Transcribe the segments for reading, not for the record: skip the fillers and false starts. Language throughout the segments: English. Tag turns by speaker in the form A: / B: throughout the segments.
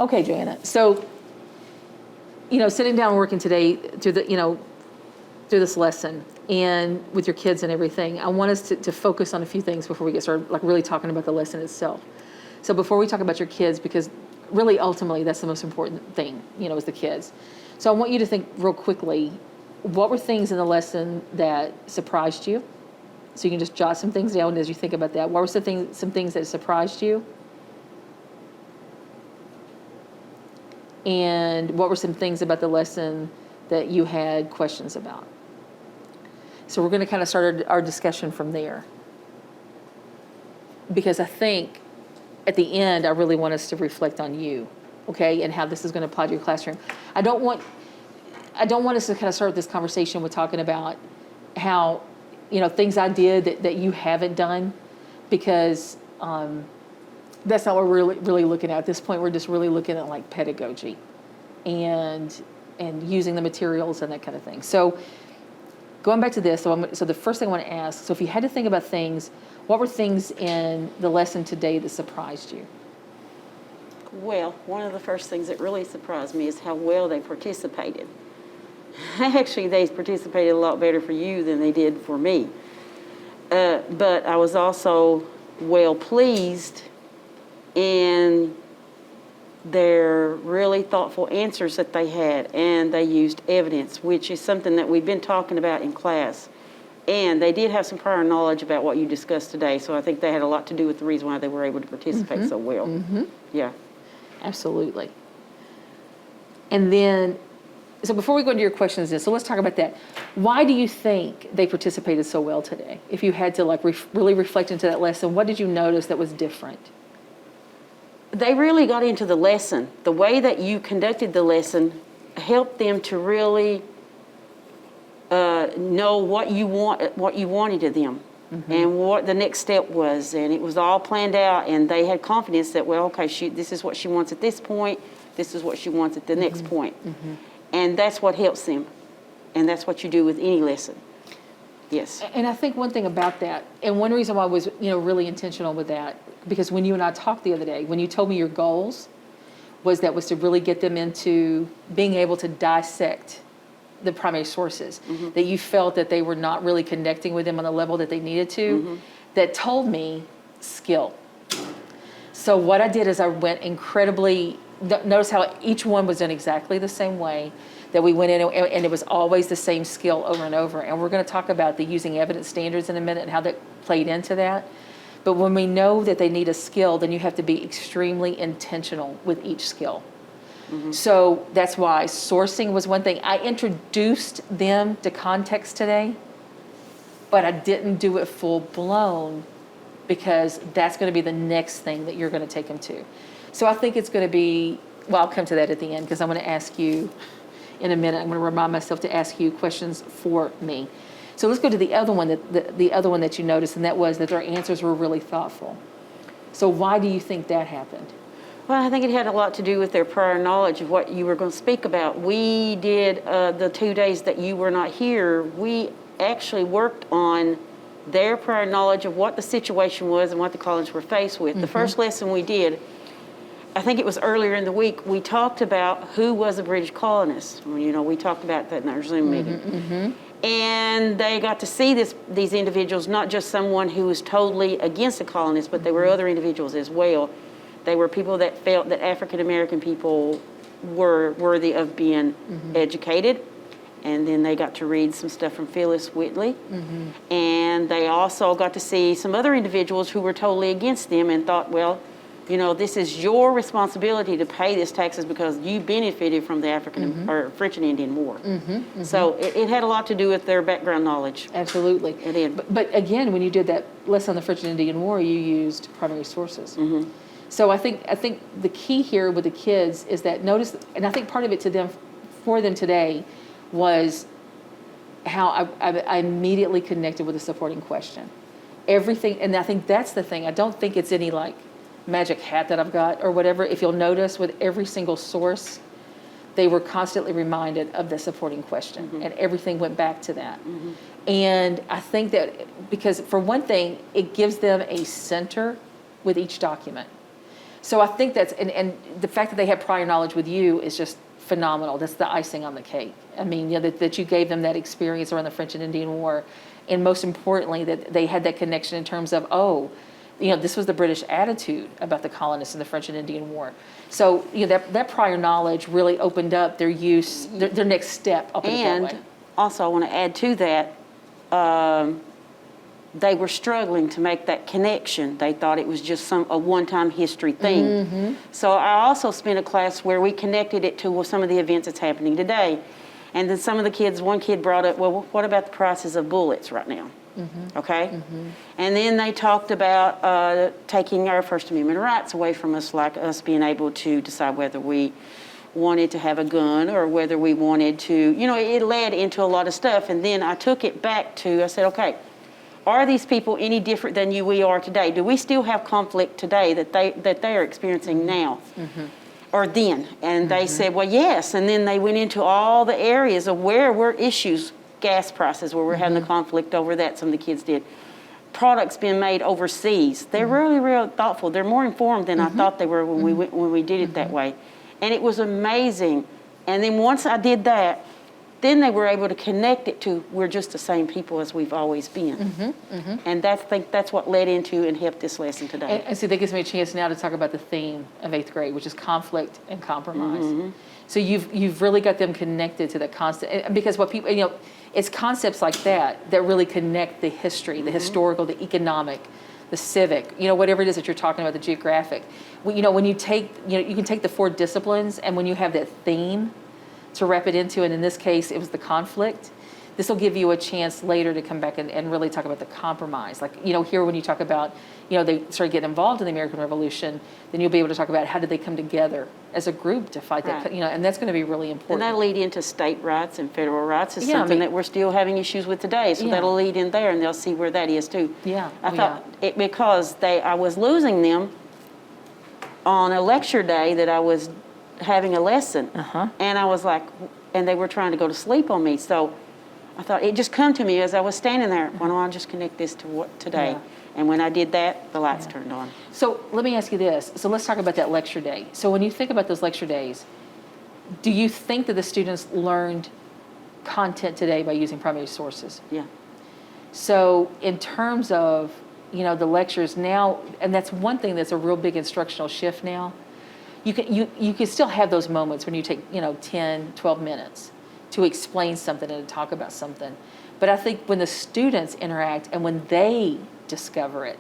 A: Okay, Joanna. So, sitting down and working today through through this lesson and with your kids and everything, I want us to focus on a few things before we get started, like really talking about the lesson itself. So before we talk about your kids, because really ultimately that's the most important thing, is the kids. So I want you to think real quickly, what were things in the lesson that surprised you? So you can just jot some things down as you think about that. What were some things that surprised you? And what were some things about the lesson that you had questions about? So we're going to kind of start our discussion from there. Because I think at the end, I really want us to reflect on you, okay, and how this is going to apply to your classroom. I don't want us to kind of start this conversation with talking about how, things I did that you haven't done, because that's not what we're really looking at this point. We're just really looking at like pedagogy and using the materials and that kind of thing. So going back to this, so the first thing I want to ask, so if you had to think about things, what were things in the lesson today that surprised you?
B: Well, one of the first things that really surprised me is how well they participated. Actually, they participated a lot better for you than they did for me. But I was also well pleased in their really thoughtful answers that they had, and they used evidence, which is something that we've been talking about in class. And they did have some prior knowledge about what you discussed today, so I think they had a lot to do with the reason why they were able to participate so well.
A: Mm-hmm.
B: Yeah.
A: Absolutely. And then, so before we go into your questions, so let's talk about that. Why do you think they participated so well today? If you had to really reflect into that lesson, what did you notice that was different?
B: They really got into the lesson. The way that you conducted the lesson helped them to really know what you wanted of them, mm-hmm. and what the next step was, and it was all planned out. And they had confidence that, well, okay, this is what she wants at this point. This is what she wants at the mm-hmm. next point, mm-hmm. and that's what helps them, and that's what you do with any lesson. Yes.
A: And I think one thing about that, and one reason why I was really intentional with that, because when you and I talked the other day, when you told me your goals was to really get them into being able to dissect the primary sources, mm-hmm. that you felt that they were not really connecting with them on the level that they needed to, mm-hmm. that told me skill. So what I did is I went notice how each one was done exactly the same way, that we went in and it was always the same skill over and over. And we're going to talk about the using evidence standards in a minute and how that played into that. But when we know that they need a skill, then you have to be extremely intentional with each skill. Mm-hmm. So that's why sourcing was one thing. I introduced them to context today, but I didn't do it full blown, because that's going to be the next thing that you're going to take them to. So I think it's going to be, well, I'll come to that at the end, because I'm going to ask you in a minute. I'm going to remind myself to ask you questions for me. So let's go to the other one that you noticed, and that was that their answers were really thoughtful. So why do you think that happened?
B: Well, I think it had a lot to do with their prior knowledge of what you were going to speak about. We did, the 2 days that you were not here, we actually worked on their prior knowledge of what the situation was and what the colonists were faced with. Mm-hmm. The first lesson we did, I think it was earlier in the week, we talked about who was a British colonist. We talked about that in our Zoom meeting. Mm-hmm. And they got to see these individuals, not just someone who was totally against the colonists, but there were other individuals as well. They were people that felt that African American people were worthy of being mm-hmm. educated. And then they got to read some stuff from Phyllis Whitley. Mm-hmm. And they also got to see some other individuals who were totally against them and thought, well, this is your responsibility to pay these taxes because you benefited from the African mm-hmm. or French and Indian War. Mm-hmm. Mm-hmm. So it had a lot to do with their background knowledge.
A: Absolutely. It did. But again, when you did that lesson on the French and Indian War, you used primary sources. Mm-hmm. So I think the key here with the kids is that notice, and I think part of it for them today was how I immediately connected with a supporting question. Everything, and I think that's the thing. I don't think it's any like magic hat that I've got or whatever. If you'll notice, with every single source, they were constantly reminded of the supporting question, mm-hmm. and everything went back to that. Mm-hmm. And I think that because, for one thing, it gives them a center with each document. So I think and the fact that they had prior knowledge with you is just phenomenal. That's the icing on the cake. I mean, that you gave them that experience around the French and Indian War, and most importantly, that they had that connection in terms of, this was the British attitude about the colonists in the French and Indian War. So, that prior knowledge really opened up their use, their next step. I'll put it that way.
B: And also, I want to add to that, they were struggling to make that connection. They thought it was just a one-time history thing.
A: Mm-hmm.
B: So I also spent a class where we connected it to some of the events that's happening today. And then some of the kids, one kid brought up, well, what about the prices of bullets right now? Mm-hmm. Okay? Mm-hmm. And then they talked about taking our First Amendment rights away from us, like us being able to decide whether we wanted to have a gun or whether we wanted to, it led into a lot of stuff. And then I took it back to, I said, okay, are these people any different than we are today? Do we still have conflict today that they are experiencing now? Mm-hmm. Or then? And they said, well, yes. And then they went into all the areas of where were issues, gas prices, where we're having the conflict over that, some of the kids did. Products being made overseas. They're really, real thoughtful. They're more informed than I thought they were when we did it that way. And it was amazing. And then once I did that, then they were able to connect it to, we're just the same people as we've always been. And I think that's what led into and helped this lesson today.
A: And so that gives me a chance now to talk about the theme of 8th grade, which is conflict and compromise. So you've really got them connected to the constant, because what people, it's concepts like that really connect the history, the historical, the economic, the civic, whatever it is that you're talking about, the geographic. When you take, you can take the 4 disciplines, and when you have that theme to wrap it into, and in this case, it was the conflict, this will give you a chance later to come back and really talk about the compromise. Like, here when you talk about, they started getting involved in the American Revolution, then you'll be able to talk about how did they come together as a group to fight that, and that's going to be really important.
B: And that'll lead into state rights and federal rights is something that we're still having issues with today. So that'll lead in there, and they'll see where that is too.
A: Yeah.
B: I thought it because I was losing them on a lecture day that I was having a lesson. And I was like, and they were trying to go to sleep on me. So I thought, it just come to me as I was standing there, why don't I just connect this to what today? Yeah. And when I did that, the lights turned on.
A: So let me ask you this. So let's talk about that lecture day. So when you think about those lecture days, do you think that the students learned content today by using primary sources?
B: Yeah.
A: So in terms of, the lectures now, and that's one thing that's a real big instructional shift now, you can still have those moments when you take 10, 12 minutes to explain something and to talk about something. But I think when the students interact and when they discover it,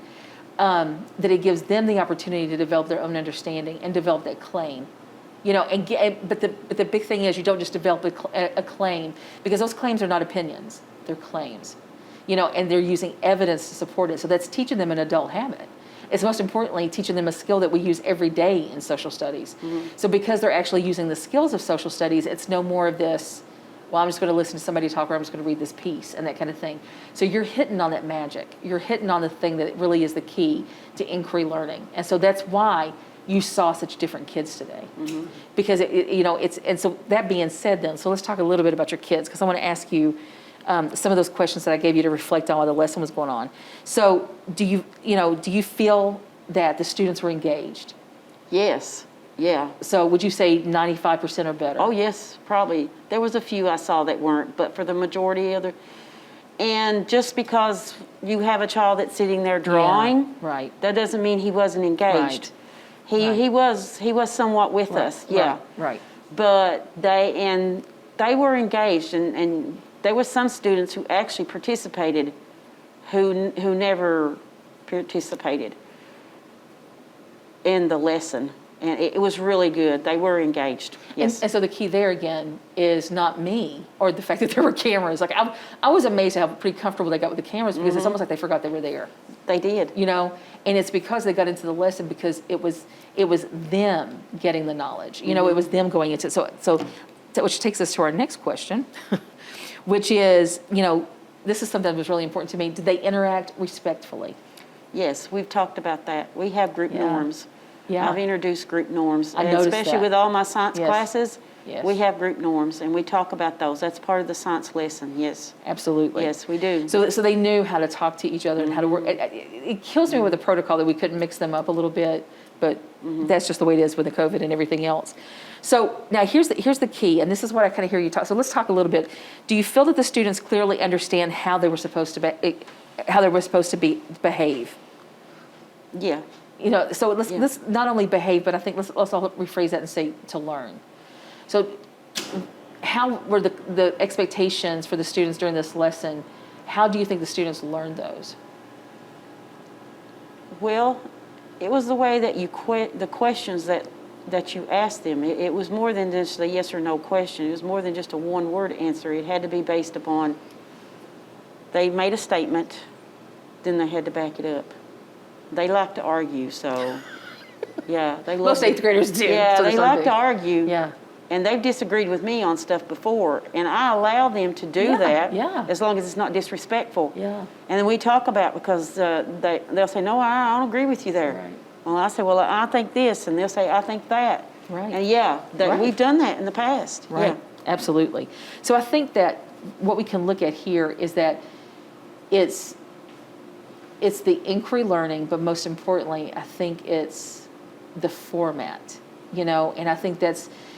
A: that it gives them the opportunity to develop their own understanding and develop that claim. But the big thing is you don't just develop a claim, because those claims are not opinions, they're claims. And they're using evidence to support it. So that's teaching them an adult habit. It's most importantly teaching them a skill that we use every day in social studies. So because they're actually using the skills of social studies, it's no more of this, well, I'm just going to listen to somebody talk, or I'm just going to read this piece and that kind of thing. So you're hitting on that magic. You're hitting on the thing that really is the key to inquiry learning. And so that's why you saw such different kids today. Because and so that being said then, so let's talk a little bit about your kids, because I want to ask you some of those questions that I gave you to reflect on while the lesson was going on. So do you feel that the students were engaged?
B: Yes. Yeah.
A: So would you say 95% or better?
B: Oh, yes, probably. There was a few I saw that weren't, but for the majority of and just because you have a child that's sitting there drawing,
A: right,
B: that doesn't mean he wasn't engaged. He was somewhat with us, yeah.
A: Right.
B: But they were engaged, and there were some students who actually participated who never participated in the lesson. And it was really good. They were engaged. Yes.
A: And so the key there again is not me or the fact that there were cameras. Like I was amazed at how pretty comfortable they got with the cameras, because it's almost like they forgot they were there.
B: They did.
A: And it's because they got into the lesson because it was them getting the knowledge. It was them going into it. So which takes us to our next question, which is, this is something that was really important to me. Did they interact respectfully?
B: Yes, we've talked about that. We have group norms.
A: Yeah.
B: I've introduced group norms.
A: I noticed
B: especially
A: that.
B: with all my science classes,
A: Yes.
B: we have group norms, and we talk about those. That's part of the science lesson, yes.
A: Absolutely.
B: Yes, we do.
A: So they knew how to talk to each other and how to work. It kills me with the protocol that we couldn't mix them up a little bit but that's just the way it is with the COVID and everything else. So now here's the key, and this is what I kind of hear you talk. So let's talk a little bit. Do you feel that the students clearly understand how they were supposed to behave?
B: Yeah.
A: So let's not only behave, but I think let's also rephrase that and say to learn. So how were the expectations for the students during this lesson? How do you think the students learned those?
B: Well, it was the way that the questions that you asked them. It was more than just a yes or no question. It was more than just a one-word answer. It had to be based upon, they made a statement, then they had to back it up. They like to argue, so yeah.
A: Most eighth graders do.
B: Yeah,
A: so
B: they like to argue.
A: Yeah.
B: And they've disagreed with me on stuff before, and I allow them to do that as long as it's not disrespectful.
A: Yeah.
B: And then we talk about, because they'll say, no, I don't agree with you there.
A: Right.
B: Well, I say, well, I think this, and they'll say, I think that.
A: Right.
B: And we've done that in the past.
A: Right.
B: Yeah.
A: Absolutely. So I think that what we can look at here is that it's the inquiry learning, but most importantly, I think it's the format, and I think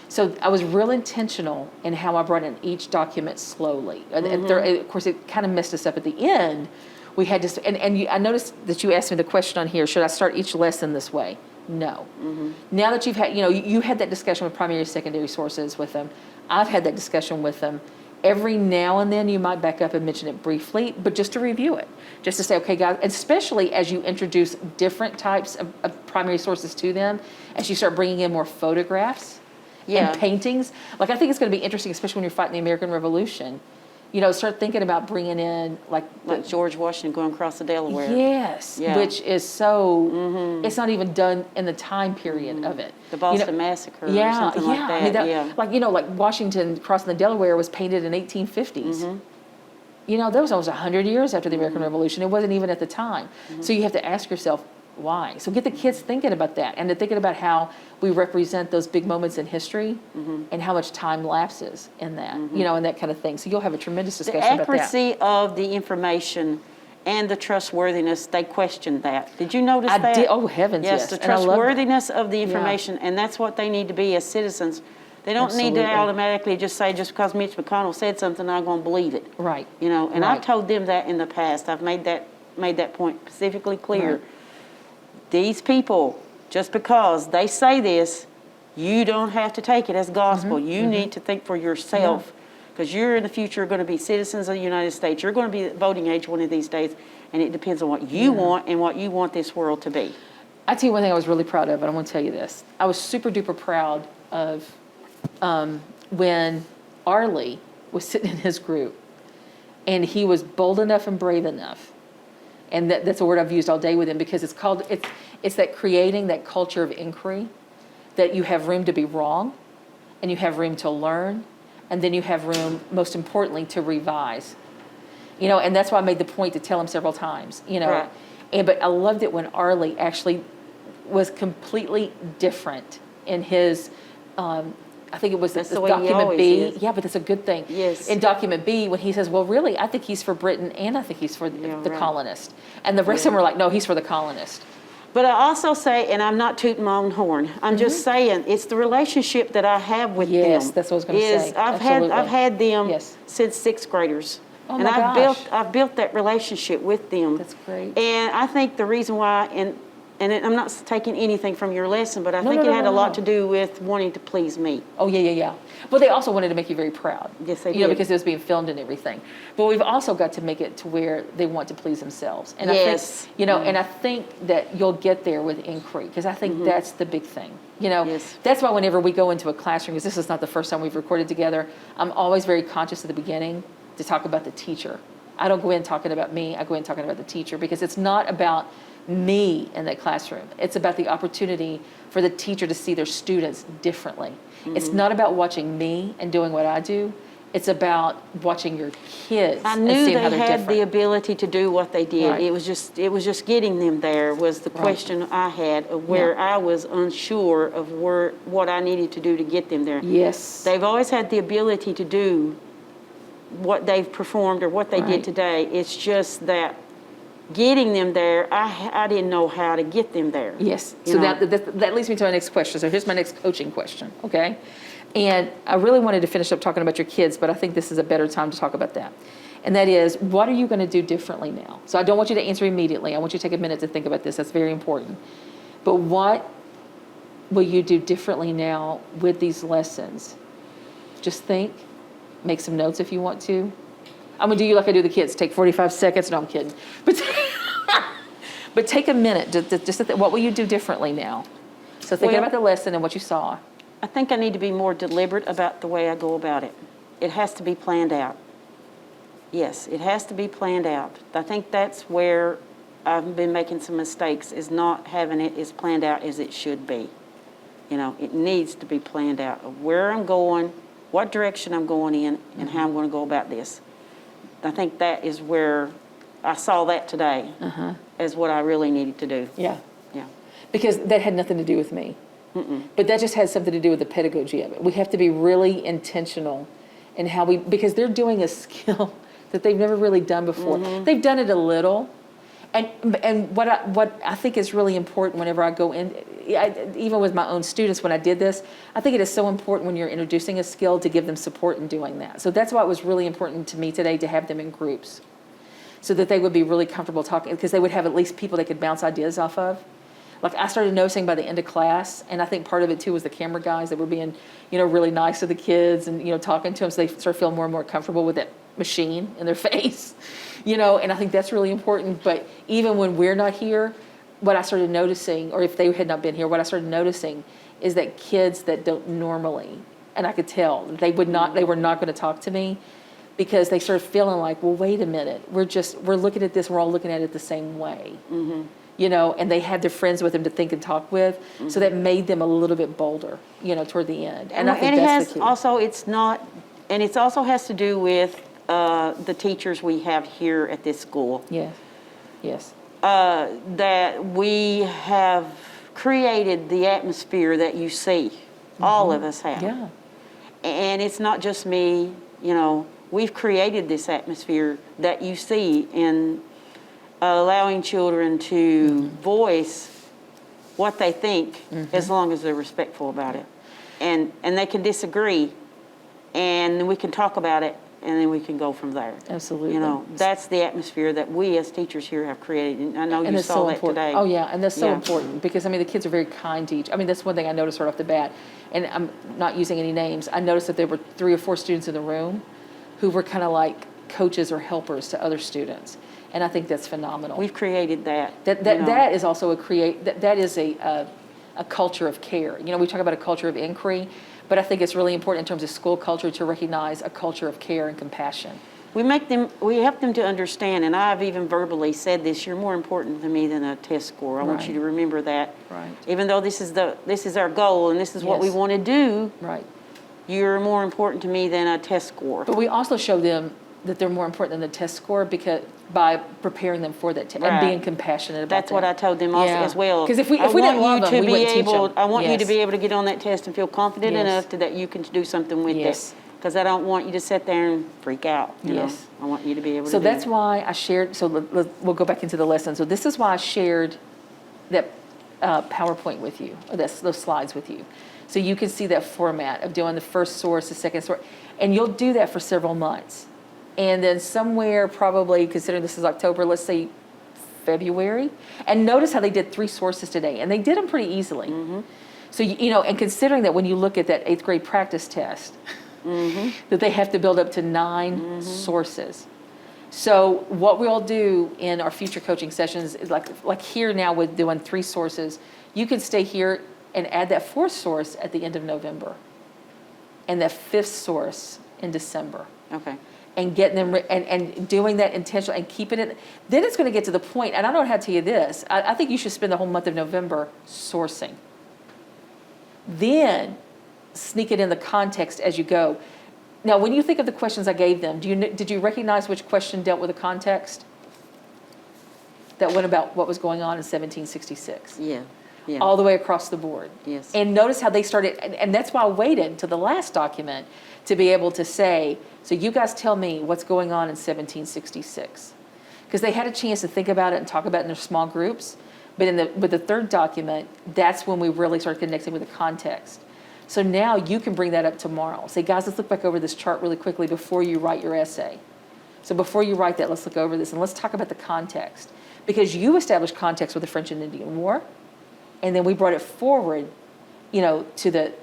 A: so I was real intentional in how I brought in each document slowly. Of course, it kind of messed us up at the end. We had to, I noticed that you asked me the question on here, should I start each lesson this way? No. Now that you've had, you had that discussion with primary, secondary sources with them. I've had that discussion with them. Every now and then you might back up and mention it briefly, but just to review it, just to say, okay, guys, especially as you introduce different types of primary sources to them, as you start bringing in more photographs and paintings. Like, I think it's going to be interesting, especially when you're fighting the American Revolution. Start thinking about bringing in like
B: George Washington going across the Delaware.
A: Yes, which is so, it's not even done in the time period of it.
B: The Boston Massacre or something like that.
A: I mean, like Washington crossing the Delaware was painted in 1850s. That was almost 100 years after the American Revolution. It wasn't even at the time. So you have to ask yourself, why? So get the kids thinking about that, and thinking about how we represent those big moments in history and how much time lapses in that, and that kind of thing. So you'll have a tremendous discussion about that.
B: The accuracy of the information and the trustworthiness, they questioned that. Did you notice that?
A: I did. Oh, heavens, yes.
B: Yes, the trustworthiness of the information, and that's what they need to be as citizens. They don't need to automatically just say, just because Mitch McConnell said something, I'm going to believe it.
A: Right.
B: And I've told them that in the past. I've made that point specifically clear. Right. These people, just because they say this, you don't have to take it as gospel. You need to think for yourself, because you're in the future going to be citizens of the United States. You're going to be voting age one of these days, and it depends on what you want and what you want this world to be.
A: I tell you one thing I was really proud of, and I want to tell you this. I was super duper proud of when Arlie was sitting in his group, and he was bold enough and brave enough. And that's a word I've used all day with him, because it's that creating that culture of inquiry, that you have room to be wrong, and you have room to learn, and then you have room, most importantly, to revise. And that's why I made the point to tell him several times.
B: Right.
A: But I loved it when Arlie actually was completely different in his. I think it was document B.
B: Is.
A: Yeah, but that's a good thing.
B: Yes.
A: In document B, when he says, well, really, I think he's for Britain and I think he's for the colonist. And the rest of them were like, no, he's for the colonist.
B: But I also say, and I'm not tooting my own horn, I'm just saying, it's the relationship that I have with them.
A: Yes, that's what I was going to say.
B: I've had them since sixth graders.
A: Oh,
B: and
A: my gosh.
B: I've built that relationship with them.
A: That's great.
B: And I think the reason why, and I'm not taking anything from your lesson, but I think it had a lot to do with wanting to please me.
A: Oh, yeah. Well, they also wanted to make you very proud.
B: Yes, they did.
A: Because it was being filmed and everything. But we've also got to make it to where they want to please themselves. And I think, and I think that you'll get there with inquiry, because I think that's the big thing. That's why whenever we go into a classroom, because this is not the first time we've recorded together, I'm always very conscious at the beginning to talk about the teacher. I don't go in talking about me, I go in talking about the teacher, because it's not about me in that classroom. It's about the opportunity for the teacher to see their students differently. It's not about watching me and doing what I do. It's about watching your kids and seeing how they're different. I knew they had the ability to do what they did.
B: Right. It was just getting them there was the question I had of where I was unsure of what I needed to do to get them there.
A: Yes.
B: They've always had the ability to do what they've performed or what they did today. It's just that getting them there, I didn't know how to get them there.
A: Yes.
B: You
A: So
B: know?
A: that leads me to my next question. So here's my next coaching question, okay? And I really wanted to finish up talking about your kids, but I think this is a better time to talk about that. And that is, what are you going to do differently now? So I don't want you to answer immediately. I want you to take a minute to think about this. That's very important. But what will you do differently now with these lessons? Just think. Make some notes if you want to. I'm going to do you like I do the kids. Take 45 seconds. No, I'm kidding. But take a minute. Just to think, what will you do differently now? So thinking about the lesson and what you saw.
B: I think I need to be more deliberate about the way I go about it. It has to be planned out. Yes, it has to be planned out. I think that's where I've been making some mistakes, is not having it as planned out as it should be. You know, it needs to be planned out of where I'm going, what direction I'm going in, and how I'm going to go about this. I think that is where I saw that today as what I really needed to do.
A: Yeah.
B: Yeah.
A: Because that had nothing to do with me. But that just has something to do with the pedagogy of it. We have to be really intentional in how because they're doing a skill that they've never really done before. They've done it a little. And what I think is really important whenever I go in, even with my own students when I did this, I think it is so important when you're introducing a skill to give them support in doing that. So that's why it was really important to me today to have them in groups so that they would be really comfortable talking, because they would have at least people they could bounce ideas off of. Like I started noticing by the end of class, and I think part of it too was the camera guys that were being, really nice to the kids and, talking to them, so they start feeling more and more comfortable with that machine in their face, and I think that's really important. But even when we're not here, what I started noticing, or if they had not been here, what I started noticing is that kids that don't normally, and I could tell they were not going to talk to me, because they started feeling like, well, wait a minute, we're looking at this, we're all looking at it the same way. And they had their friends with them to think and talk with, so that made them a little bit bolder, toward the end. And I think that's the key.
B: It also has to do with the teachers we have here at this school.
A: Yes.
B: That we have created the atmosphere that you see. All of us have.
A: Yeah.
B: And it's not just me, we've created this atmosphere that you see in allowing children to voice what they think, as long as they're respectful about it. And they can disagree, and then we can talk about it, and then we can go from there.
A: Absolutely.
B: That's the atmosphere that we as teachers here have created. And I know you saw that today.
A: Oh, yeah, and that's so important, because, the kids are very kind to each. That's one thing I noticed right off the bat, and I'm not using any names. I noticed that there were 3 or 4 students in the room who were kind of like coaches or helpers to other students. And I think that's phenomenal.
B: We've created that.
A: That is also that is a culture of care. We talk about a culture of inquiry, but I think it's really important in terms of school culture to recognize a culture of care and compassion. We
B: help them to understand, and I've even verbally said this, you're more important to me than a test score. I want you to remember that.
A: Right.
B: Even though this is our goal and this is what we want to do,
A: right.
B: You're more important to me than a test score.
A: But we also show them that they're more important than the test score, because by preparing them for that test and being compassionate about
B: That's
A: that.
B: what I told them also as well.
A: Because if we didn't love them, we wouldn't teach them.
B: I want you to be able to get on that test and feel confident enough that you can do something with it. Because I don't want you to sit there and freak out. You know? I want you to be able to
A: So
B: do
A: that's
B: that.
A: why I shared, so we'll go back into the lesson. So this is why I shared that PowerPoint with you, or those slides with you. So you can see that format of doing the first source, the second source, and you'll do that for several months. And then somewhere probably, considering this is October, let's say February, and notice how they did 3 sources today, and they did them pretty easily. So, and considering that when you look at that 8th grade practice test, that they have to build up to 9 sources. So what we'll do in our future coaching sessions is like here now with doing 3 sources, you can stay here and add that 4th source at the end of November, and that 5th source in December.
B: Okay.
A: And getting them, and doing that intentionally and keeping it. Then it's going to get to the point, and I don't know how to tell you this, I think you should spend the whole month of November sourcing. Then sneak it in the context as you go. Now, when you think of the questions I gave them, did you recognize which question dealt with the context? That went about what was going on in 1766.
B: Yeah.
A: All the way across the board.
B: Yes.
A: And notice how they started, and that's why I waited to the last document to be able to say, so you guys tell me what's going on in 1766. because they had a chance to think about it and talk about it in their small groups. But with the third document, that's when we really start connecting with the context. So now you can bring that up tomorrow. Say, guys, let's look back over this chart really quickly before you write your essay. So before you write that, let's look over this and let's talk about the context. Because you established context with the French and Indian War, and then we brought it forward, to the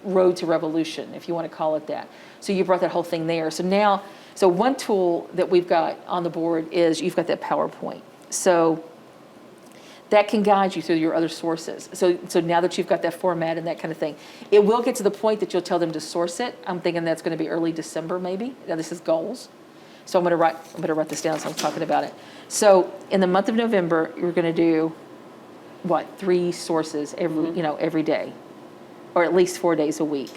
A: road to revolution, if you want to call it that. So you brought that whole thing there. So one tool that we've got on the board is you've got that PowerPoint. So that can guide you through your other sources. So now that you've got that format and that kind of thing, it will get to the point that you'll tell them to source it. I'm thinking that's going to be early December, maybe. Now this is goals. So I'm going to write this down so I'm talking about it. So in the month of November, you're going to do, 3 sources every day, or at least 4 days a week.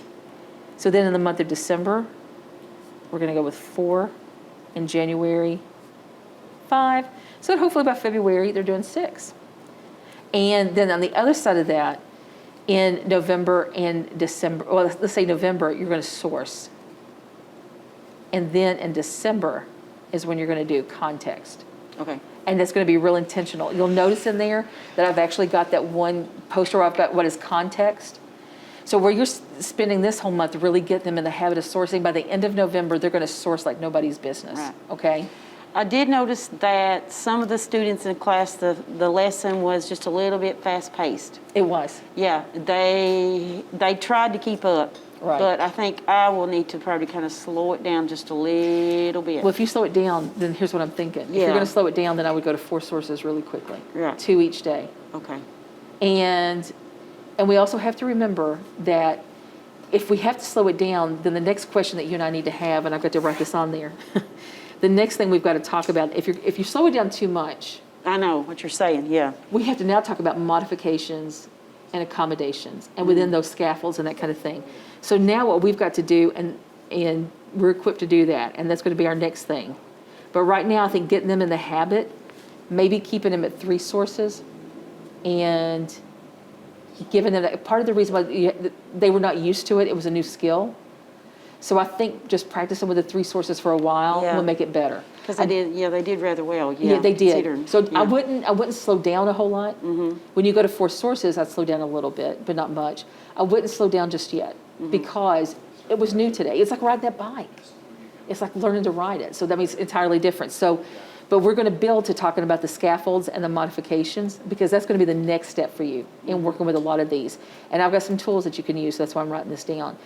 A: So then in the month of December, we're going to go with 4. In January, 5. So hopefully by February, they're doing 6. And then on the other side of that, in November and December, let's say November, you're going to source. And then in December is when you're going to do context.
B: Okay.
A: And that's going to be real intentional. You'll notice in there that I've actually got that one poster where I've got what is context. So where you're spending this whole month to really get them in the habit of sourcing, by the end of November, they're going to source like nobody's business.
B: Right.
A: Okay?
B: I did notice that some of the students in class, the lesson was just a little bit fast-paced.
A: It was.
B: Yeah, they tried to keep up.
A: Right.
B: But I think I will need to probably kind of slow it down just a little bit.
A: Well, if you slow it down, then here's what I'm thinking. If
B: Yeah.
A: you're going to slow it down, then I would go to 4 sources really quickly.
B: Right.
A: 2 each day.
B: Okay.
A: And we also have to remember that if we have to slow it down, then the next question that you and I need to have, and I've got to write this on there, the next thing we've got to talk about, if you slow it down too much,
B: I know what you're saying, yeah.
A: we have to now talk about modifications and accommodations, and within those scaffolds and that kind of thing. So now what we've got to do, and we're equipped to do that, and that's going to be our next thing. But right now, I think getting them in the habit, maybe keeping them at 3 sources, and giving them that. Part of the reason why they were not used to it, it was a new skill. So I think just practicing with the 3 sources for a while will make it better.
B: Because they did rather well.
A: Yeah, they did. So
B: yeah.
A: I wouldn't slow down a whole lot. Mm-hmm. When you go to 4 sources, I'd slow down a little bit, but not much. I wouldn't slow down just yet because it was new today. It's like riding that bike. It's like learning to ride it. So that means entirely different. So, but we're going to build to talking about the scaffolds and the modifications because that's going to be the next step for you in working with a lot of these. And I've got some tools that you can use. So that's why I'm writing this down.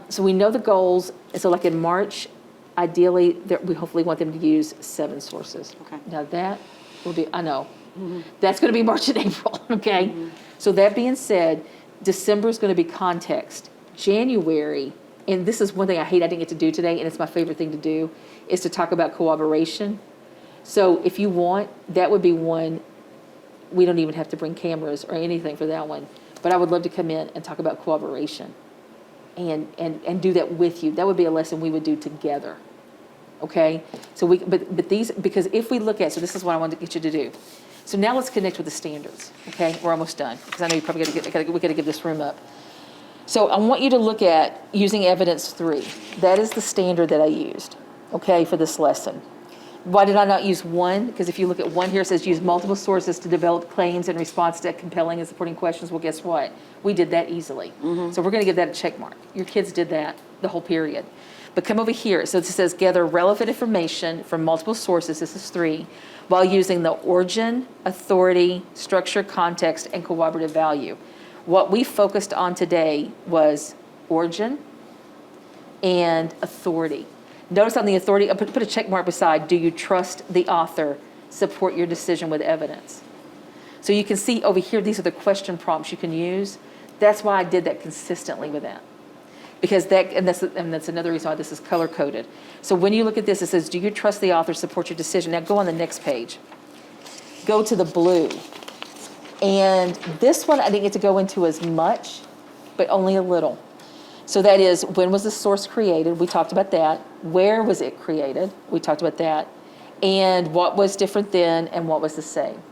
A: So we know the goals. So like in March, ideally, we hopefully want them to use 7 sources.
B: Okay.
A: Now that will be, I know, that's going to be March and April, okay? So that being said, December is going to be context. January, and this is one thing I didn't get to do today, and it's my favorite thing to do, is to talk about cooperation. So if you want, that would be one, we don't even have to bring cameras or anything for that one, but I would love to come in and talk about cooperation. And do that with you. That would be a lesson we would do together. Okay? So but these, because if we look at, so this is what I wanted to get you to do. So now let's connect with the standards. Okay? We're almost done because I know you probably we got to give this room up. So I want you to look at using evidence 3. That is the standard that I used, okay, for this lesson. Why did I not use 1? Because if you look at 1 here, it says use multiple sources to develop claims in response to compelling and supporting questions. Well, guess what? We did that easily. So we're going to give that a check mark. Your kids did that the whole period. But come over here. So it says gather relevant information from multiple sources. This is 3, while using the origin, authority, structure, context, and cooperative value. What we focused on today was origin and authority. Notice on the authority, I put a check mark beside, do you trust the author? Support your decision with evidence. So you can see over here, these are the question prompts you can use. That's why I did that consistently with that. Because that's another reason why this is color-coded. So when you look at this, it says, do you trust the author? Support your decision. Now go on the next page. Go to the blue. And this one I didn't get to go into as much, but only a little. So that is, when was the source created? We talked about that. Where was it created? We talked about that. And what was different then and what was the same?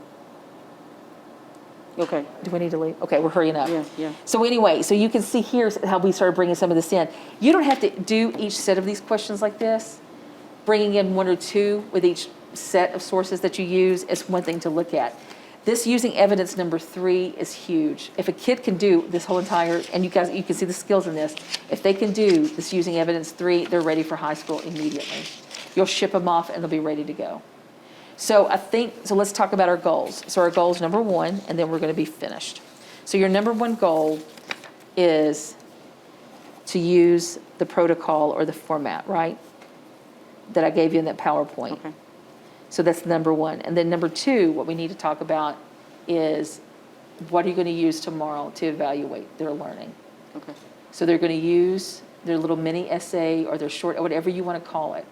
B: Okay.
A: Do we need to leave? Okay, we're hurrying up.
B: Yeah.
A: So anyway, so you can see here how we started bringing some of this in. You don't have to do each set of these questions like this, bringing in 1 or 2 with each set of sources that you use, it's one thing to look at. This using evidence number 3 is huge. If a kid can do this whole entire, and you guys, you can see the skills in this, if they can do this using evidence 3, they're ready for high school immediately. You'll ship them off and they'll be ready to go. So let's talk about our goals. So our goal is number 1, and then we're going to be finished. So your number 1 goal is to use the protocol or the format, right? That I gave you in that PowerPoint.
B: Okay.
A: So that's number 1. And then number 2, what we need to talk about is what are you going to use tomorrow to evaluate their learning?
B: Okay.
A: So they're going to use their little mini essay or their short, or whatever you want to call it.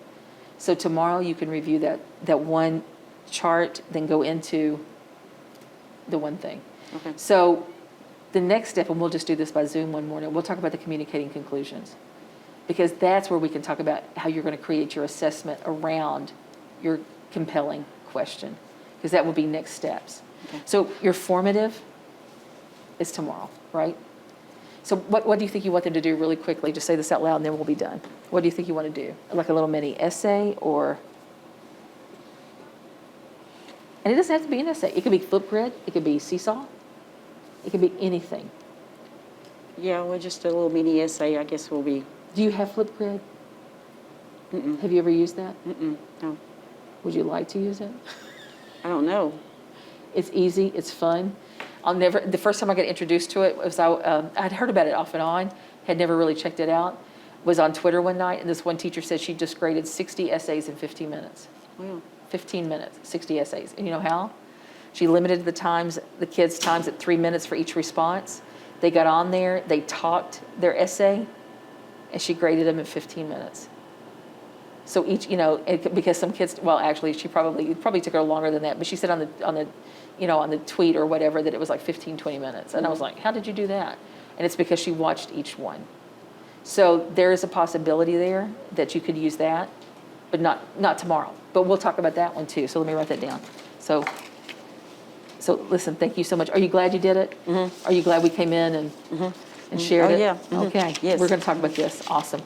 A: So tomorrow you can review that one chart, then go into the one thing.
B: Okay.
A: So the next step, and we'll just do this by Zoom one morning, we'll talk about the communicating conclusions. Because that's where we can talk about how you're going to create your assessment around your compelling question. Because that will be next steps.
B: Okay.
A: So your formative is tomorrow, right? So what do you think you want them to do really quickly? Just say this out loud and then we'll be done. What do you think you want to do? Like a little mini essay or... And it doesn't have to be an essay. It could be Flipgrid. It could be Seesaw. It could be anything.
B: Yeah, well, just a little mini essay, I guess, will be.
A: Do you have Flipgrid?
B: Mm-mm.
A: Have you ever used that?
B: No,
A: Would you like to use it?
B: I don't know.
A: It's easy. It's fun. The first time I got introduced to it was I'd heard about it off and on, had never really checked it out, was on Twitter one night, and this one teacher said she just graded 60 essays in 15 minutes.
B: Well,
A: 15 minutes, 60 essays. And you know how? She limited the kids' times at 3 minutes for each response. They got on there, they talked their essay, and she graded them in 15 minutes. So each, because some kids, well, actually, it probably took her longer than that, but she said on the tweet or whatever that it was like 15, 20 minutes. And I was like, how did you do that? And it's because she watched each one. So there is a possibility there that you could use that, but not tomorrow. But we'll talk about that one too. So let me write that down. So listen, thank you so much. Are you glad you did it? Mm-hmm. Are you glad we came in and shared it?
B: Oh, yeah. Mm-hmm.
A: Okay.
B: Yes.
A: We're going to talk about this. Awesome.